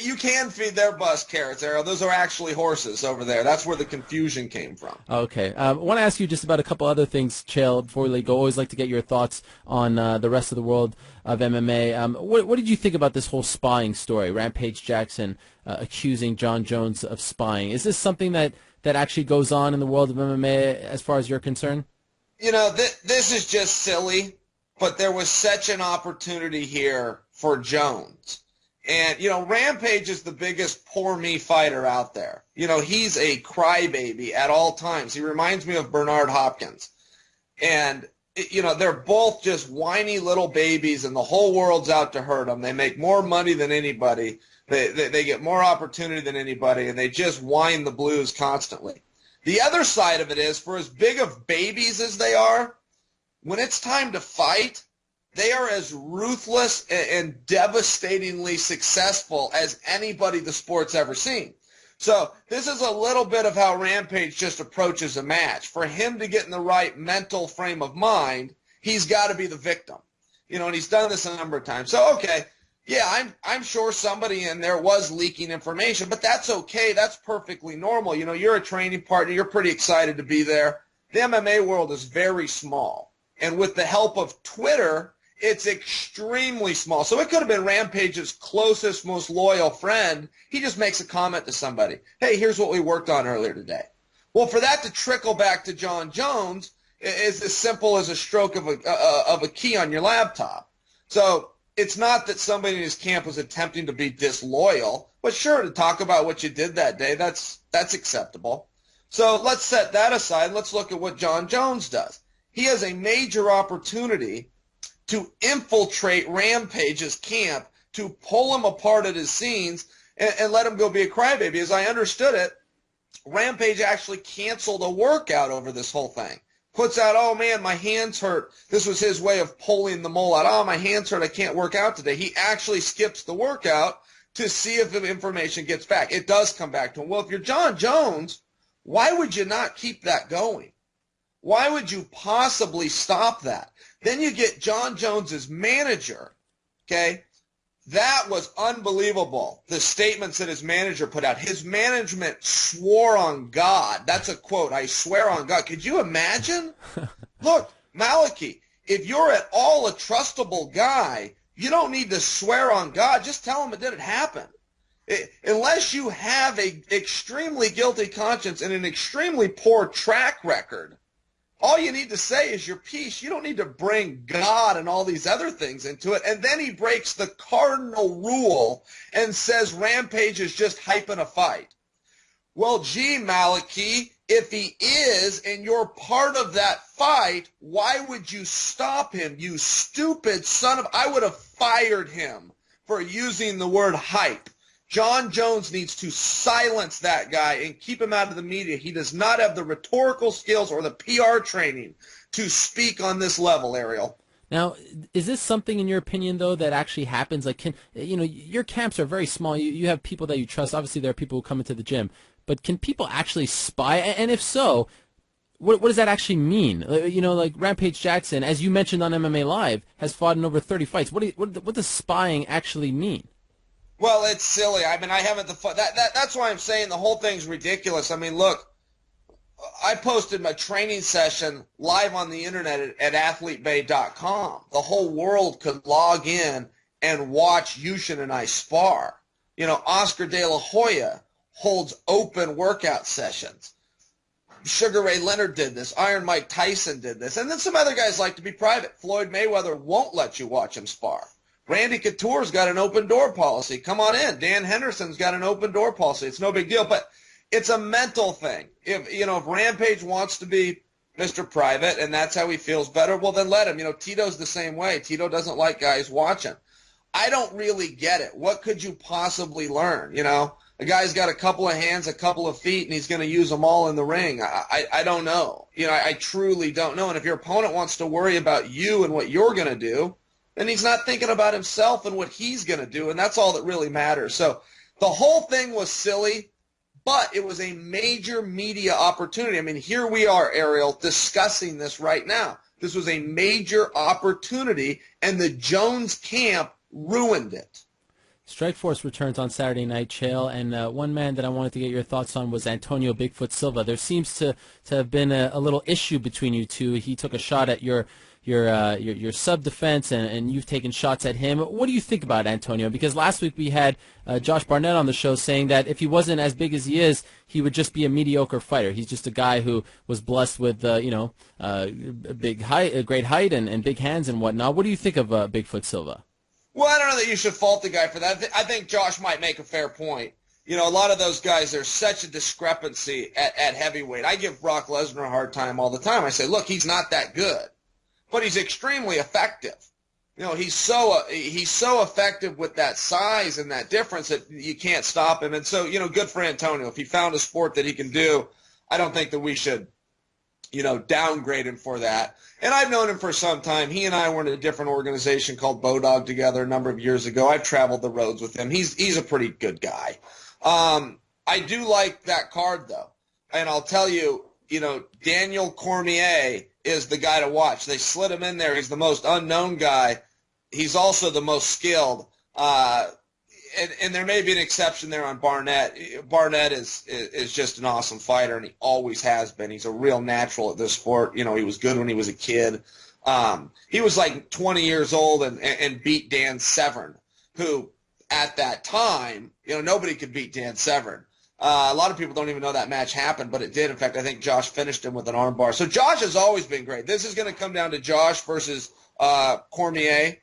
You can feed their bus carrots, Ariel. Those are actually horses over there. That's where the confusion came from. Okay. I want to ask you just about a couple other things, Chael, before we go. Always like to get your thoughts on the rest of the world of MMA. What did you think about this whole spying story? Rampage Jackson accusing John Jones of spying. Is this something that actually goes on in the world of MMA as far as you're concerned? This is just silly, but there was such an opportunity here for Jones. And, Rampage is the biggest poor me fighter out there. He's a crybaby at all times. He reminds me of Bernard Hopkins. And, they're both just whiny little babies, and the whole world's out to hurt them. They make more money than anybody. They get more opportunity than anybody, and they just whine the blues constantly. The other side of it is, for as big of babies as they are, when it's time to fight, they are as ruthless and devastatingly successful as anybody the sport's ever seen. So this is a little bit of how Rampage just approaches a match. For him to get in the right mental frame of mind, he's got to be the victim. And he's done this a number of times. So, okay, yeah, I'm sure somebody in there was leaking information, but that's okay. That's perfectly normal. You're a training partner. You're pretty excited to be there. The MMA world is very small. And with the help of Twitter, it's extremely small. So it could have been Rampage's closest, most loyal friend. He just makes a comment to somebody. Hey, here's what we worked on earlier today. Well, for that to trickle back to John Jones is as simple as a stroke of a key on your laptop. So it's not that somebody in his camp was attempting to be disloyal, but sure, to talk about what you did that day, that's acceptable. So let's set that aside. Let's look at what John Jones does. He has a major opportunity to infiltrate Rampage's camp, to pull him apart at his scenes, and let him go be a crybaby. As I understood it, Rampage actually canceled a workout over this whole thing. Puts out, oh, man, my hands hurt. This was his way of pulling the mole out. Oh, my hands hurt. I can't work out today. He actually skips the workout to see if the information gets back. It does come back to him. Well, if you're John Jones, why would you not keep that going? Why would you possibly stop that? Then you get John Jones's manager, okay? That was unbelievable, the statements that his manager put out. His management swore on God. That's a quote, I swear on God. Could you imagine? Look, Maliki, if you're at all a trustable guy, you don't need to swear on God. Just tell him it didn't happen. Unless you have an extremely guilty conscience and an extremely poor track record, all you need to say is your piece. You don't need to bring God and all these other things into it. And then he breaks the cardinal rule and says Rampage is just hyping a fight. Well, gee, Maliki, if he is and you're part of that fight, why would you stop him? You stupid son of... I would have fired him for using the word hype. John Jones needs to silence that guy and keep him out of the media. He does not have the rhetorical skills or the PR training to speak on this level, Ariel. Now, is this something, in your opinion, though, that actually happens? Like, your camps are very small. You have people that you trust. Obviously, there are people who come into the gym. But can people actually spy? And if so, what does that actually mean? Like Rampage Jackson, as you mentioned on MMA Live, has fought in over 30 fights. What does spying actually mean? Well, it's silly. I mean, I haven't that's why I'm saying the whole thing's ridiculous. I mean, look, I posted my training session live on the internet at athletebay.com. The whole world could log in and watch Yushin and I spar. Oscar De La Hoya holds open workout sessions. Sugar Ray Leonard did this. Iron Mike Tyson did this. And then some other guys like to be private. Floyd Mayweather won't let you watch him spar. Randy Couture's got an open door policy. Come on in. Dan Henderson's got an open door policy. It's no big deal, but it's a mental thing. If Rampage wants to be Mr. Private and that's how he feels better, well, then let him. Tito's the same way. Tito doesn't like guys watching. I don't really get it. What could you possibly learn? A guy's got a couple of hands, a couple of feet, and he's going to use them all in the ring. I don't know. I truly don't know. And if your opponent wants to worry about you and what you're going to do, then he's not thinking about himself and what he's going to do, and that's all that really matters. So the whole thing was silly, but it was a major media opportunity. I mean, here we are, Ariel, discussing this right now. This was a major opportunity, and the Jones camp ruined it. Strikeforce returns on Saturday night, Chael, and one man that I wanted to get your thoughts on was Antonio Bigfoot Silva. There seems to have been a little issue between you two. He took a shot at your sub defense, and you've taken shots at him. What do you think about Antonio? Because last week we had Josh Barnett on the show saying that if he wasn't as big as he is, he would just be a mediocre fighter. He's just a guy who was blessed with big height, great height, and big hands and whatnot. What do you think of Bigfoot Silva? Well, I don't know that you should fault the guy for that. I think Josh might make a fair point. You know, a lot of those guys, there's such a discrepancy at heavyweight. I give Brock Lesnar a hard time all the time. I say, look, he's not that good, but he's extremely effective. You know, he's so effective with that size and that difference that you can't stop him. And so, you know, good for Antonio. If he found a sport that he can do, I don't think that we should, you know, downgrade him for that. And I've known him for some time. He and I were in a different organization called Bodog together a number of years ago. I've traveled the roads with him. He's a pretty good guy. I do like that card, though. And I'll tell you, you know, Daniel Cormier is the guy to watch. They slid him in there. He's the most unknown guy. He's also the most skilled. And there may be an exception there on Barnett. Barnett is just an awesome fighter, and he always has been. He's a real natural at this sport. You know, he was good when he was a kid. He was like 20 years old and beat Dan Severn, who at that time, you know, nobody could beat Dan Severn. A lot of people don't even know that match happened, but it did. In fact, I think Josh finished him with an armbar. So Josh has always been great. This is going to come down to Josh versus Cormier.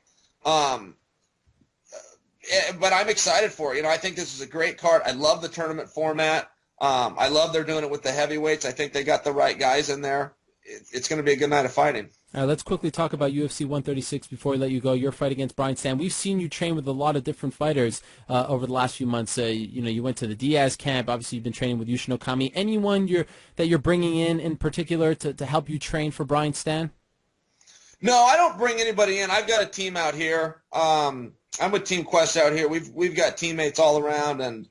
But I'm excited for it. You know, I think this is a great card. I love the tournament format. I love they're doing it with the heavyweights. I think they got the right guys in there. It's going to be a good night of fighting. All right, let's quickly talk about UFC 136 before we let you go. Your fight against Brian Stann. We've seen you train with a lot of different fighters over the last few months. You know, you went to the Diaz camp. Obviously, you've been training with Yushin Okami. Anyone that you're bringing in particular to help you train for Brian Stann? No, I don't bring anybody in. I've got a team out here. I'm with Team Quest out here. We've got teammates all around, and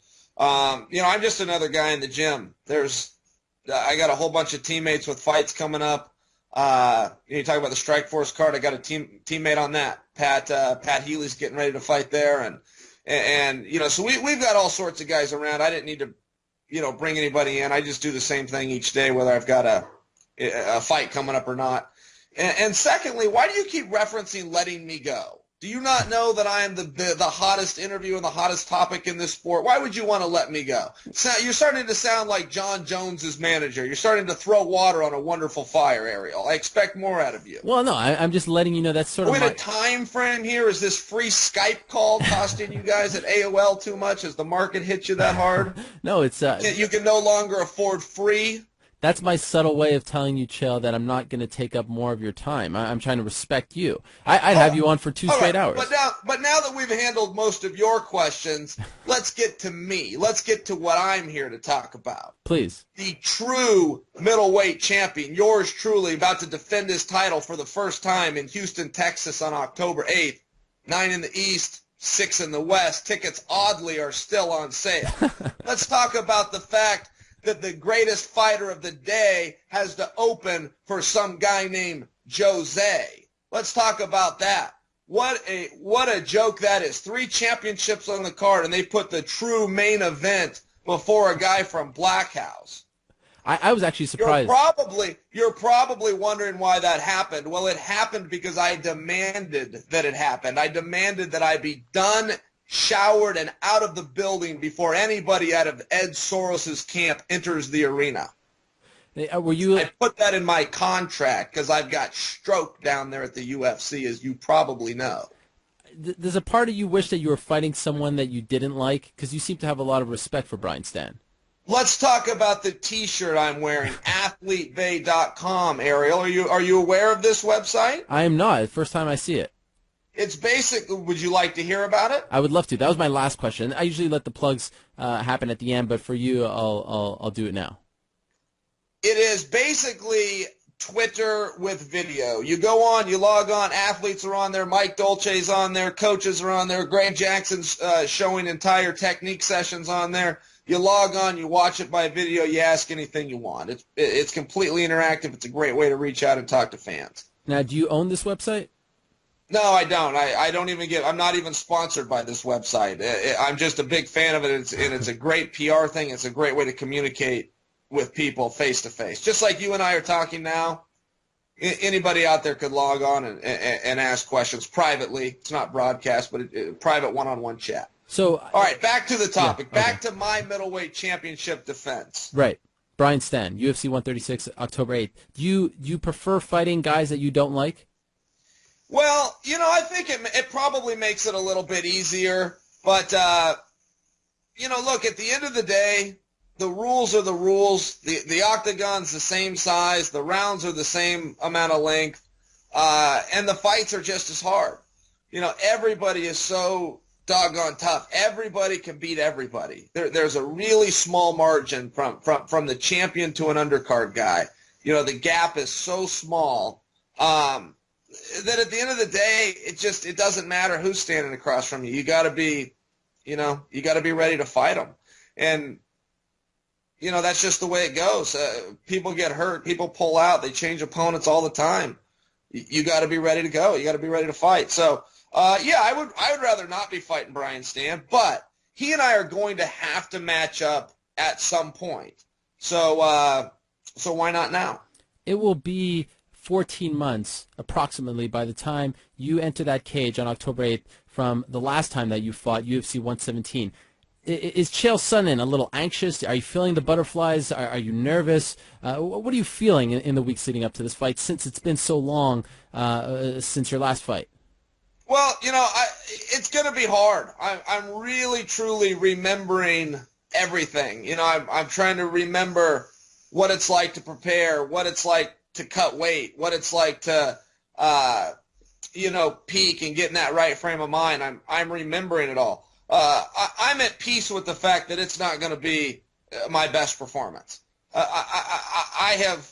you know, I'm just another guy in the gym. I got a whole bunch of teammates with fights coming up. You talk about the Strikeforce card. I got a teammate on that. Pat Healy's getting ready to fight there, and you know, so we've got all sorts of guys around. I didn't need to, you know, bring anybody in. I just do the same thing each day, whether I've got a fight coming up or not. And secondly, why do you keep referencing letting me go? Do you not know that I am the hottest interview and the hottest topic in this sport? Why would you want to let me go? You're starting to sound like John Jones's manager. You're starting to throw water on a wonderful fire, Ariel. I expect more out of you. Well, no, I'm just letting you know that's sort of a time frame here? Is this free Skype call costing you guys at AOL too much? Has the market hit you that hard? No, it's you can no longer afford free? That's my subtle way of telling you, Chael, that I'm not going to take up more of your time. I'm trying to respect you. I'd have you on for 2 straight hours. But now that we've handled most of your questions, let's get to me. Let's get to what I'm here to talk about. Please. The true middleweight champion, yours truly, about to defend his title for the first time in Houston, Texas on October 8th. 9 in the East, 6 in the West. Tickets, oddly, are still on sale. Let's talk about the fact that the greatest fighter of the day has to open for some guy named Jose. Let's talk about that. What a joke that is. 3 championships on the card, and they put the true main event before a guy from Black House. I was actually surprised. You're probably wondering why that happened. Well, it happened because I demanded that it happened. I demanded that I be done, showered, and out of the building before anybody out of Ed Soros's camp enters the arena. I put that in my contract because I've got stroke down there at the UFC, as you probably know. There's a part of you wish that you were fighting someone that you didn't like, because you seem to have a lot of respect for Brian Stann. Let's talk about the T-shirt I'm wearing, athletebay.com, Ariel. Are you aware of this website? I am not. First time I see it. It's basically, would you like to hear about it? I would love to. That was my last question. I usually let the plugs happen at the end, but for you, I'll do it now. It is basically Twitter with video. You go on, you log on, athletes are on there, Mike Dolce's on there, coaches are on there, Graham Jackson's showing entire technique sessions on there. You log on, you watch it by video, you ask anything you want. It's completely interactive. It's a great way to reach out and talk to fans. Now, do you own this website? No, I don't. I don't even I'm not even sponsored by this website. I'm just a big fan of it, and it's a great PR thing. It's a great way to communicate with people face to face. Just like you and I are talking now, anybody out there could log on and ask questions privately. It's not broadcast, but private one-on-one chat. So, all right, back to the topic. Yeah, okay. Back to my middleweight championship defense. Right. Brian Stann, UFC 136, October 8th. Do you prefer fighting guys that you don't like? Well, I think it probably makes it a little bit easier. But, look, at the end of the day, the rules are the rules. The octagon's the same size. The rounds are the same amount of length. And the fights are just as hard. Everybody is so doggone tough. Everybody can beat everybody. There's a really small margin from the champion to an undercard guy. The gap is so small that at the end of the day, it doesn't matter who's standing across from you. You got to be ready to fight them. And that's just the way it goes. People get hurt. People pull out. They change opponents all the time. You got to be ready to go. You got to be ready to fight. So, I would rather not be fighting Brian Stann, but he and I are going to have to match up at some point. So why not now? It will be 14 months approximately by the time you enter that cage on October 8th from the last time that you fought UFC 117. Is Chael Sonnen a little anxious? Are you feeling the butterflies? Are you nervous? What are you feeling in the weeks leading up to this fight since it's been so long since your last fight? Well, it's going to be hard. I'm really, truly remembering everything. I'm trying to remember what it's like to prepare, what it's like to cut weight, what it's like to, peak and get in that right frame of mind. I'm remembering it all. I'm at peace with the fact that it's not going to be my best performance. I have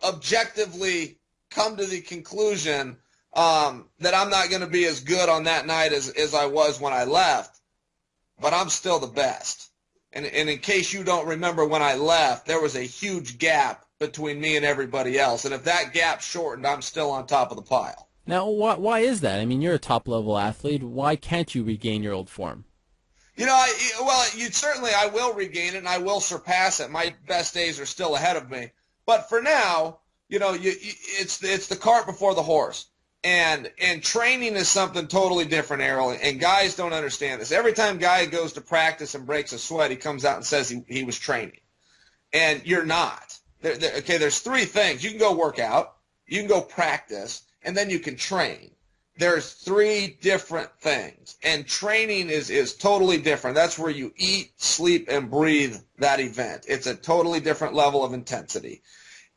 objectively come to the conclusion that I'm not going to be as good on that night as I was when I left, but I'm still the best. And in case you don't remember, when I left, there was a huge gap between me and everybody else. And if that gap shortened, I'm still on top of the pile. Now, why is that? I mean, you're a top-level athlete. Why can't you regain your old form? I will regain it, and I will surpass it. My best days are still ahead of me. But for now, it's the cart before the horse. And training is something totally different, Errol, and guys don't understand this. Every time a guy goes to practice and breaks a sweat, he comes out and says he was training. And you're not. There's three things. You can go work out, you can go practice, and then you can train. There's three different things. And training is totally different. That's where you eat, sleep, and breathe that event. It's a totally different level of intensity.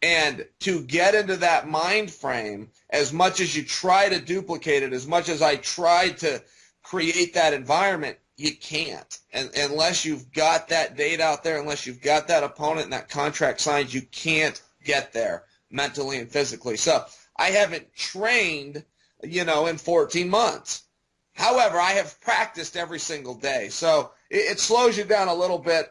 And to get into that mind frame, as much as you try to duplicate it, as much as I tried to create that environment, you can't. And unless you've got that date out there, unless you've got that opponent and that contract signed, you can't get there mentally and physically. So I haven't trained, in 14 months. However, I have practiced every single day. So it slows you down a little bit.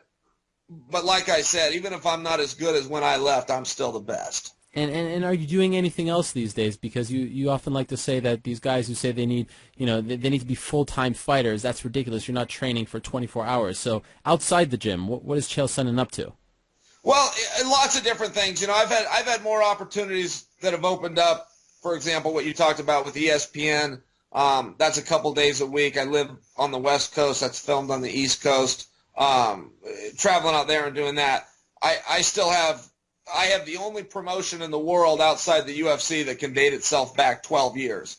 But like I said, even if I'm not as good as when I left, I'm still the best. And are you doing anything else these days? Because you often like to say that these guys who say they need, they need to be full-time fighters, that's ridiculous. You're not training for 24 hours. So outside the gym, what is Chael Sonnen up to? Well, lots of different things. I've had more opportunities that have opened up. For example, what you talked about with ESPN, that's a couple days a week. I live on the West Coast. That's filmed on the East Coast. Traveling out there and doing that. I have the only promotion in the world outside the UFC that can date itself back 12 years.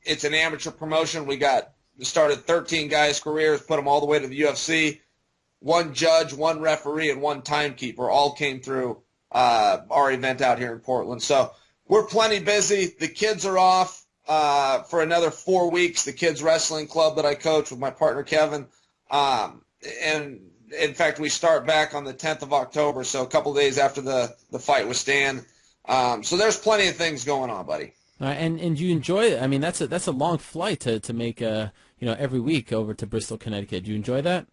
It's an amateur promotion. We started 13 guys' careers, put them all the way to the UFC. One judge, one referee, and one timekeeper all came through our event out here in Portland. So we're plenty busy. The kids are off for another 4 weeks. The kids wrestling club that I coach with my partner Kevin. And in fact, we start back on the 10th of October, so a couple of days after the fight with Stan. So there's plenty of things going on, buddy. And you enjoy it? I mean, that's a long flight to make every week over to Bristol, Connecticut. Do you enjoy that?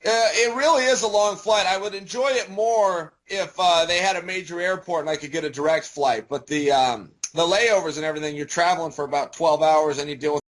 It really is a long flight. I would enjoy it more if they had a major airport and I could get a direct flight. But the the layovers and everything, you're traveling for about 12 hours and you deal with